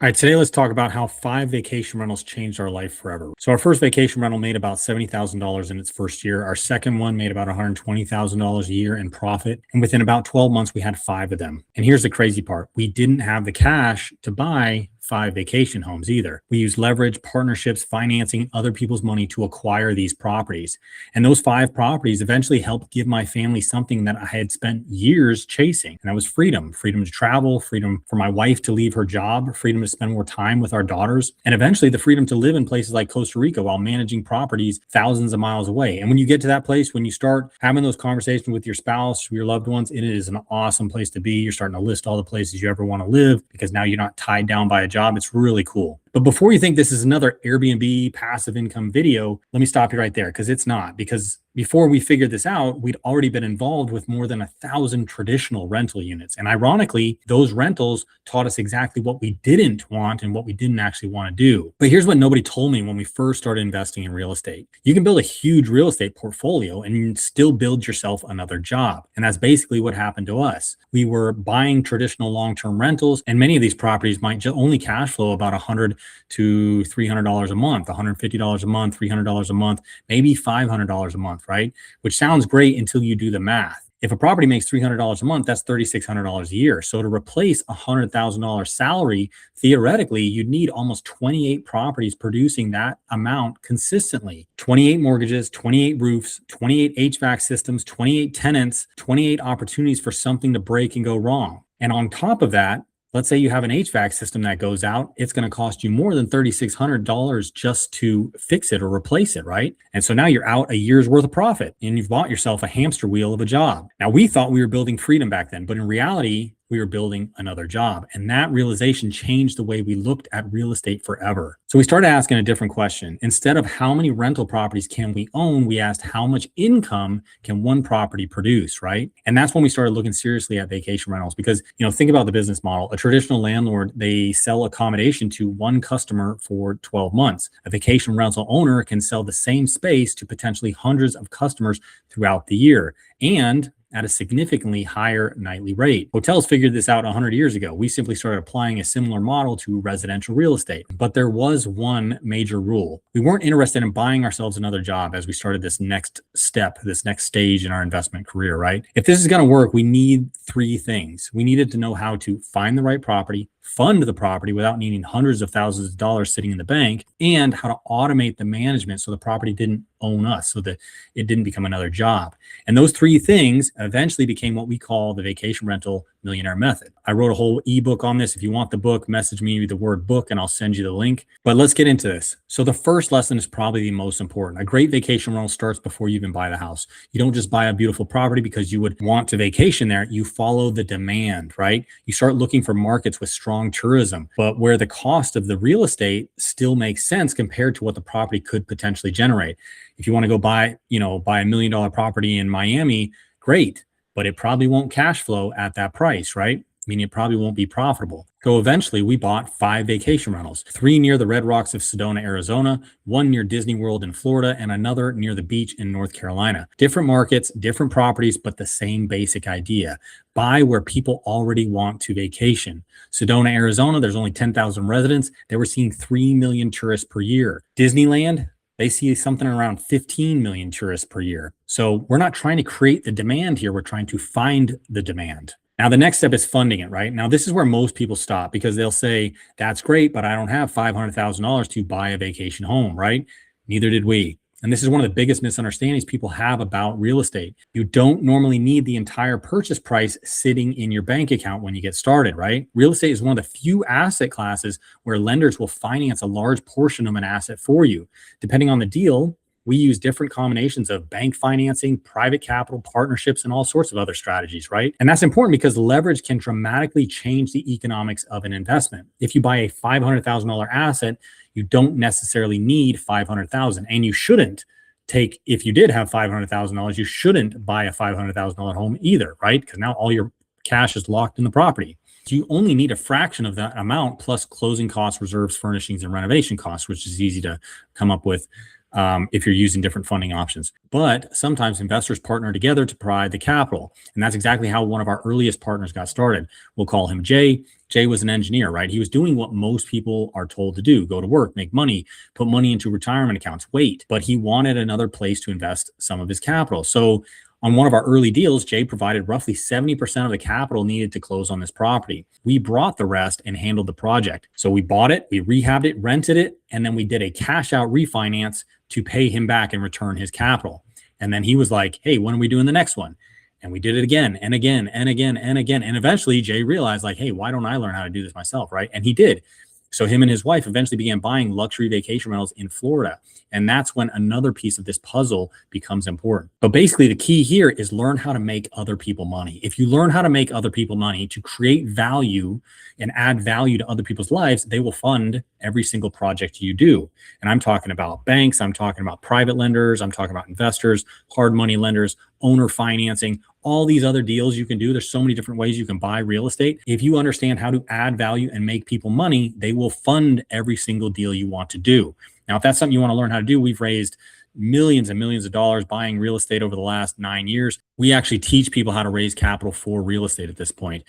All right, today let's talk about how 5 vacation rentals changed our life forever. So our first vacation rental made about $70,000 in its first year. Our second one made about $120,000 a year in profit. And within about 12 months, we had 5 of them. And here's the crazy part. We didn't have the cash to buy 5 vacation homes either. We used leverage, partnerships, financing, other people's money to acquire these properties. And those 5 properties eventually helped give my family something that I had spent years chasing. And that was freedom, freedom to travel, freedom for my wife to leave her job, freedom to spend more time with our daughters, and eventually the freedom to live in places like Costa Rica while managing properties thousands of miles away. And when you get to that place, when you start having those conversations with your spouse, your loved ones, it is an awesome place to be. You're starting to list all the places you ever want to live because now you're not tied down by a job. It's really cool. But before you think this is another Airbnb passive income video, let me stop you right there because it's not. Because before we figured this out, we'd already been involved with more than 1,000 traditional rental units. And ironically, those rentals taught us exactly what we didn't want and what we didn't actually want to do. But here's what nobody told me when we first started investing in real estate. You can build a huge real estate portfolio and still build yourself another job. And that's basically what happened to us. We were buying traditional long-term rentals, and many of these properties might only cash flow about $100 to $300 a month, $150 a month, $300 a month, maybe $500 a month, right? Which sounds great until you do the math. If a property makes $300 a month, that's $3,600 a year. So to replace a $100,000 salary, theoretically, you'd need almost 28 properties producing that amount consistently. 28 mortgages, 28 roofs, 28 HVAC systems, 28 tenants, 28 opportunities for something to break and go wrong. And on top of that, let's say you have an HVAC system that goes out, it's going to cost you more than $3,600 just to fix it or replace it, right? And so now you're out a year's worth of profit and you've bought yourself a hamster wheel of a job. Now, we thought we were building freedom back then, but in reality, we were building another job. And that realization changed the way we looked at real estate forever. So we started asking a different question. Instead of how many rental properties can we own, we asked how much income can one property produce, right? And that's when we started looking seriously at vacation rentals because, think about the business model. A traditional landlord, they sell accommodation to one customer for 12 months. A vacation rental owner can sell the same space to potentially hundreds of customers throughout the year. And at a significantly higher nightly rate. Hotels figured this out 100 years ago. We simply started applying a similar model to residential real estate. But there was one major rule. We weren't interested in buying ourselves another job as we started this next step, this next stage in our investment career, right? If this is going to work, we need 3 things. We needed to know how to find the right property, fund the property without needing hundreds of thousands of dollars sitting in the bank, and how to automate the management so the property didn't own us, so that it didn't become another job. And those 3 things eventually became what we call the vacation rental millionaire method. I wrote a whole ebook on this. If you want the book, message me the word book and I'll send you the link. But let's get into this. So the first lesson is probably the most important. A great vacation rental starts before you even buy the house. You don't just buy a beautiful property because you would want to vacation there. You follow the demand, right? You start looking for markets with strong tourism, but where the cost of the real estate still makes sense compared to what the property could potentially generate. If you want to go buy a $1 million property in Miami, great, but it probably won't cash flow at that price, right? Meaning it probably won't be profitable. So eventually we bought 5 vacation rentals, 3 near the Red Rocks of Sedona, Arizona, 1 near Disney World in Florida, and another near the beach in North Carolina. Different markets, different properties, but the same basic idea. Buy where people already want to vacation. Sedona, Arizona, there's only 10,000 residents. They were seeing 3 million tourists per year. Disneyland, they see something around 15 million tourists per year. So we're not trying to create the demand here. We're trying to find the demand. Now, the next step is funding it, right? Now, this is where most people stop because they'll say, that's great, but I don't have $500,000 to buy a vacation home, right? Neither did we. And this is one of the biggest misunderstandings people have about real estate. You don't normally need the entire purchase price sitting in your bank account when you get started, right? Real estate is one of the few asset classes where lenders will finance a large portion of an asset for you. Depending on the deal, we use different combinations of bank financing, private capital, partnerships, and all sorts of other strategies, right? And that's important because leverage can dramatically change the economics of an investment. If you buy a $500,000 asset, you don't necessarily need $500,000, and you shouldn't take, if you did have $500,000, you shouldn't buy a $500,000 home either, right? Because now all your cash is locked in the property. So you only need a fraction of that amount plus closing costs, reserves, furnishings, and renovation costs, which is easy to come up with if you're using different funding options. But sometimes investors partner together to provide the capital. And that's exactly how one of our earliest partners got started. We'll call him Jay. Jay was an engineer, right? He was doing what most people are told to do: go to work, make money, put money into retirement accounts, wait. But he wanted another place to invest some of his capital. So on one of our early deals, Jay provided roughly 70% of the capital needed to close on this property. We brought the rest and handled the project. So we bought it, we rehabbed it, rented it, and then we did a cash out refinance to pay him back and return his capital. And then he was like, hey, when are we doing the next one? And we did it again and again and again and again. And eventually Jay realized, like, hey, why don't I learn how to do this myself? Right. And he did. So him and his wife eventually began buying luxury vacation rentals in Florida. And that's when another piece of this puzzle becomes important. But basically, the key here is learn how to make other people money. If you learn how to make other people money, to create value and add value to other people's lives, they will fund every single project you do. And I'm talking about banks, I'm talking about private lenders, I'm talking about investors, hard money lenders, owner financing, all these other deals you can do. There's so many different ways you can buy real estate. If you understand how to add value and make people money, they will fund every single deal you want to do. Now, if that's something you want to learn how to do, we've raised millions and millions of dollars buying real estate over the last 9 years. We actually teach people how to raise capital for real estate at this point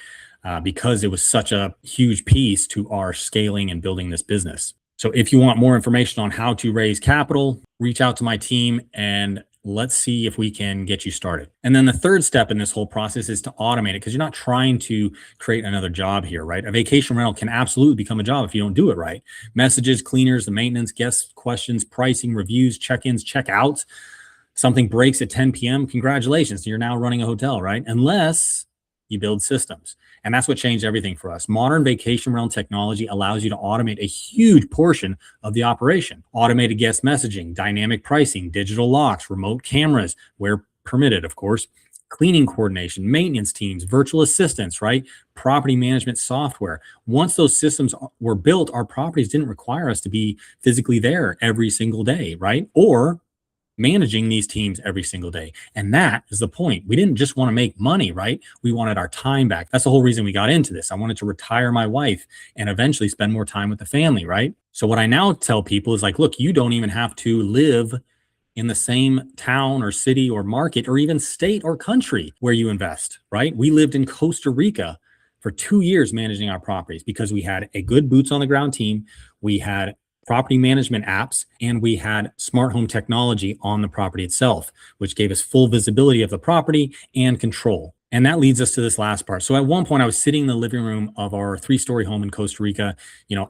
because it was such a huge piece to our scaling and building this business. So if you want more information on how to raise capital, reach out to my team and let's see if we can get you started. And then the third step in this whole process is to automate it, because you're not trying to create another job here, right? A vacation rental can absolutely become a job if you don't do it right. Messages, cleaners, the maintenance, guest questions, pricing, reviews, check-ins, check-outs. Something breaks at 10 p.m. Congratulations, you're now running a hotel, right? Unless you build systems. And that's what changed everything for us. Modern vacation rental technology allows you to automate a huge portion of the operation. Automated guest messaging, dynamic pricing, digital locks, remote cameras, where permitted, of course, cleaning coordination, maintenance teams, virtual assistants, right? Property management software. Once those systems were built, our properties didn't require us to be physically there every single day, right? Or managing these teams every single day. And that is the point. We didn't just want to make money, right? We wanted our time back. That's the whole reason we got into this. I wanted to retire my wife and eventually spend more time with the family, right? So what I now tell people is like, look, you don't even have to live in the same town or city or market or even state or country where you invest, right? We lived in Costa Rica for 2 years managing our properties because we had a good boots on the ground team. We had property management apps, and we had smart home technology on the property itself, which gave us full visibility of the property and control. And that leads us to this last part. So at one point I was sitting in the living room of our 3-story home in Costa Rica,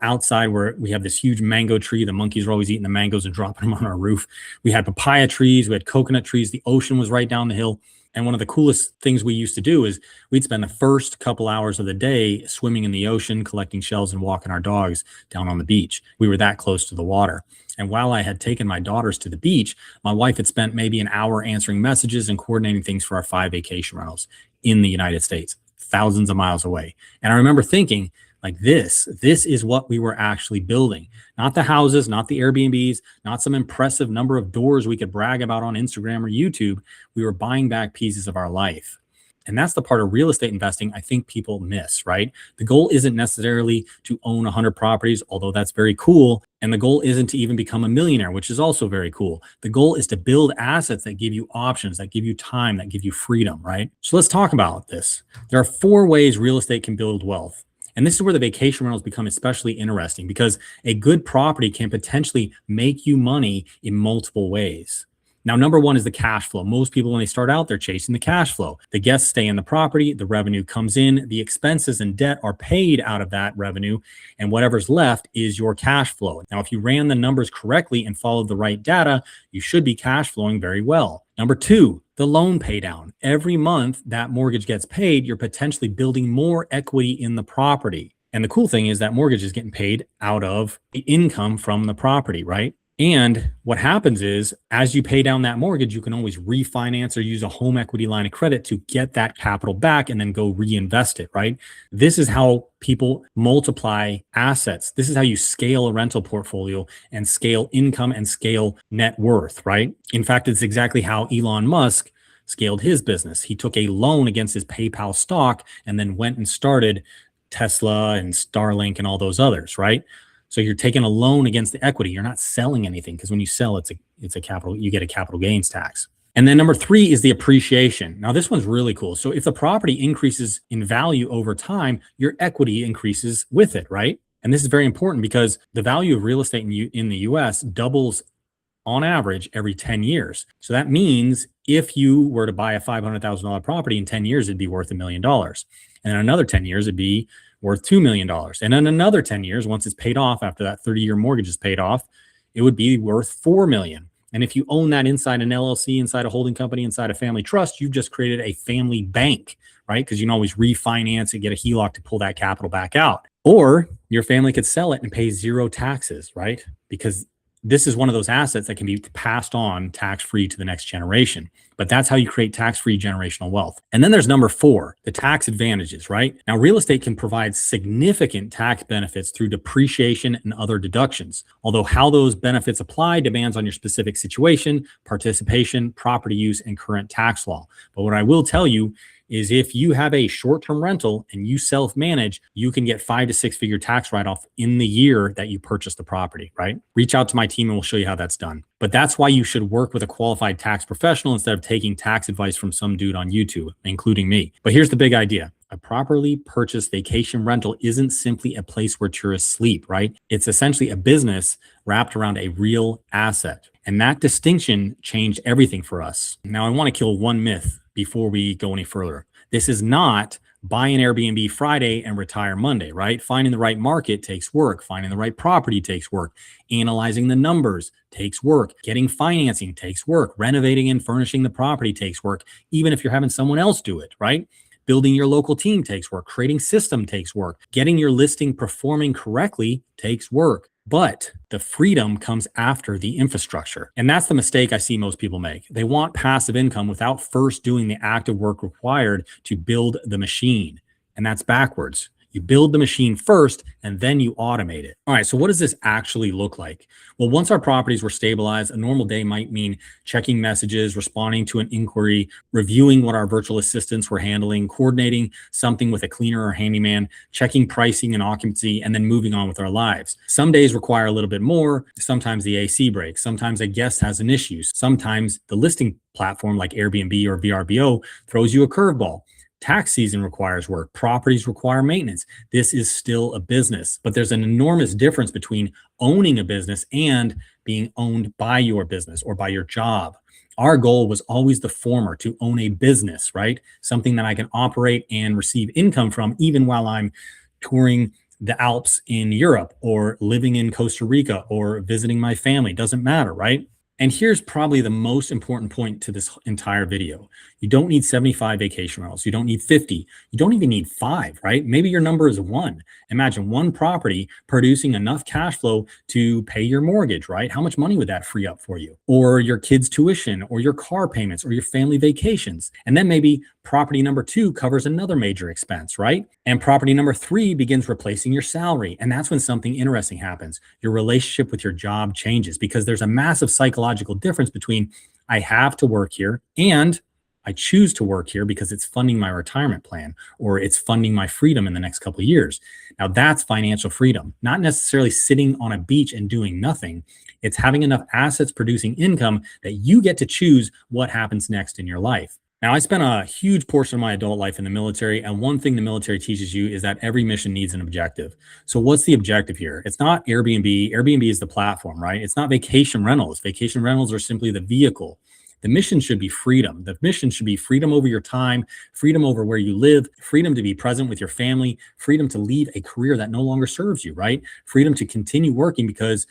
outside where we have this huge mango tree. The monkeys were always eating the mangoes and dropping them on our roof. We had papaya trees, we had coconut trees. The ocean was right down the hill. And one of the coolest things we used to do is we'd spend the first couple hours of the day swimming in the ocean, collecting shells and walking our dogs down on the beach. We were that close to the water. And while I had taken my daughters to the beach, my wife had spent maybe an hour answering messages and coordinating things for our 5 vacation rentals in the United States, thousands of miles away. And I remember thinking, like, this is what we were actually building. Not the houses, not the Airbnbs, not some impressive number of doors we could brag about on Instagram or YouTube. We were buying back pieces of our life. And that's the part of real estate investing I think people miss, right? The goal isn't necessarily to own 100 properties, although that's very cool. And the goal isn't to even become a millionaire, which is also very cool. The goal is to build assets that give you options, that give you time, that give you freedom, right? So let's talk about this. There are 4 ways real estate can build wealth. And this is where the vacation rentals become especially interesting, because a good property can potentially make you money in multiple ways. Now, number 1 is the cash flow. Most people, when they start out, they're chasing the cash flow. The guests stay in the property, the revenue comes in, the expenses and debt are paid out of that revenue, and whatever's left is your cash flow. Now, if you ran the numbers correctly and followed the right data, you should be cash flowing very well. Number 2, the loan pay down. Every month that mortgage gets paid, you're potentially building more equity in the property. And the cool thing is that mortgage is getting paid out of the income from the property, right? And what happens is, as you pay down that mortgage, you can always refinance or use a home equity line of credit to get that capital back and then go reinvest it, right? This is how people multiply assets. This is how you scale a rental portfolio and scale income and scale net worth, right? In fact, it's exactly how Elon Musk scaled his business. He took a loan against his PayPal stock and then went and started Tesla and Starlink and all those others, right? So you're taking a loan against the equity. You're not selling anything, because when you sell, you get a capital gains tax. And then number 3 is the appreciation. Now, this one's really cool. So if the property increases in value over time, your equity increases with it, right? And this is very important because the value of real estate in the US doubles on average every 10 years. So that means if you were to buy a $500,000 property in 10 years, it'd be worth $1 million. And in another 10 years, it'd be worth $2 million. And in another 10 years, once it's paid off, after that 30-year mortgage is paid off, it would be worth $4 million. And if you own that inside an LLC, inside a holding company, inside a family trust, you've just created a family bank, right? Because you can always refinance and get a HELOC to pull that capital back out. Or your family could sell it and pay 0 taxes, right? Because this is one of those assets that can be passed on tax-free to the next generation. But that's how you create tax-free generational wealth. And then there's number 4, the tax advantages, right? Now, real estate can provide significant tax benefits through depreciation and other deductions. Although how those benefits apply demands on your specific situation, participation, property use, and current tax law. But what I will tell you is if you have a short-term rental and you self-manage, you can get 5 to 6 figure tax write-off in the year that you purchase the property, right? Reach out to my team and we'll show you how that's done. But that's why you should work with a qualified tax professional instead of taking tax advice from some dude on YouTube, including me. But here's the big idea. A properly purchased vacation rental isn't simply a place where tourists sleep, right? It's essentially a business wrapped around a real asset. And that distinction changed everything for us. Now, I want to kill one myth before we go any further. This is not buy an Airbnb Friday and retire Monday, right? Finding the right market takes work. Finding the right property takes work. Analyzing the numbers takes work. Getting financing takes work. Renovating and furnishing the property takes work, even if you're having someone else do it, right? Building your local team takes work. Creating system takes work. Getting your listing performing correctly takes work. But the freedom comes after the infrastructure. And that's the mistake I see most people make. They want passive income without first doing the active work required to build the machine. And that's backwards. You build the machine first and then you automate it. All right, so what does this actually look like? Well, once our properties were stabilized, a normal day might mean checking messages, responding to an inquiry, reviewing what our virtual assistants were handling, coordinating something with a cleaner or handyman, checking pricing and occupancy, and then moving on with our lives. Some days require a little bit more. Sometimes the AC breaks. Sometimes a guest has an issue. Sometimes the listing platform like Airbnb or VRBO throws you a curveball. Tax season requires work. Properties require maintenance. This is still a business, but there's an enormous difference between owning a business and being owned by your business or by your job. Our goal was always the former, to own a business, right? Something that I can operate and receive income from even while I'm touring the Alps in Europe or living in Costa Rica or visiting my family. Doesn't matter, right? And here's probably the most important point to this entire video. You don't need 75 vacation rentals. You don't need 50. You don't even need 5, right? Maybe your number is 1. Imagine one property producing enough cash flow to pay your mortgage, right? How much money would that free up for you? Or your kids' tuition, or your car payments, or your family vacations. And then maybe property number 2 covers another major expense, right? And property number 3 begins replacing your salary. And that's when something interesting happens. Your relationship with your job changes because there's a massive psychological difference between I have to work here and I choose to work here because it's funding my retirement plan or it's funding my freedom in the next couple of years. Now that's financial freedom, not necessarily sitting on a beach and doing nothing. It's having enough assets producing income that you get to choose what happens next in your life. Now, I spent a huge portion of my adult life in the military, and one thing the military teaches you is that every mission needs an objective. So what's the objective here? It's not Airbnb. Airbnb is the platform, right? It's not vacation rentals. Vacation rentals are simply the vehicle. The mission should be freedom. The mission should be freedom over your time, freedom over where you live, freedom to be present with your family, freedom to leave a career that no longer serves you, right? Freedom to continue working because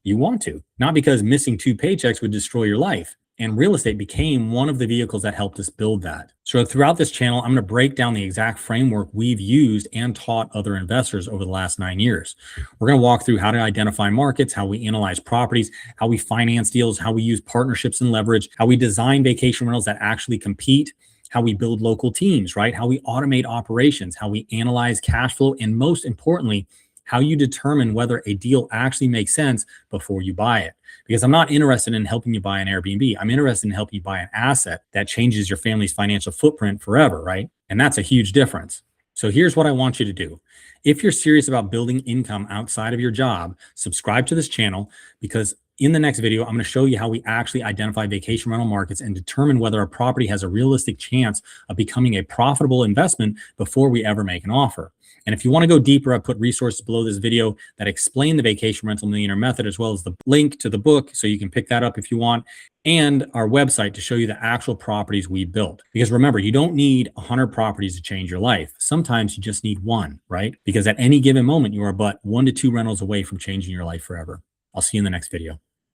you want to, not because missing 2 paychecks would destroy your life. And real estate became one of the vehicles that helped us build that. So throughout this channel, I'm going to break down the exact framework we've used and taught other investors over the last 9 years. We're going to walk through how to identify markets, how we analyze properties, how we finance deals, how we use partnerships and leverage, how we design vacation rentals that actually compete, how we build local teams, right? How we automate operations, how we analyze cash flow, and most importantly, how you determine whether a deal actually makes sense before you buy it. Because I'm not interested in helping you buy an Airbnb. I'm interested in helping you buy an asset that changes your family's financial footprint forever, right? And that's a huge difference. So here's what I want you to do. If you're serious about building income outside of your job, subscribe to this channel, because in the next video, I'm going to show you how we actually identify vacation rental markets and determine whether a property has a realistic chance of becoming a profitable investment before we ever make an offer. And if you want to go deeper, I put resources below this video that explain the vacation rental millionaire method, as well as the link to the book, so you can pick that up if you want, and our website to show you the actual properties we built. Because remember, you don't need 100 properties to change your life. Sometimes you just need one, right? Because at any given moment, you are but 1 to 2 rentals away from changing your life forever. I'll see you in the next video.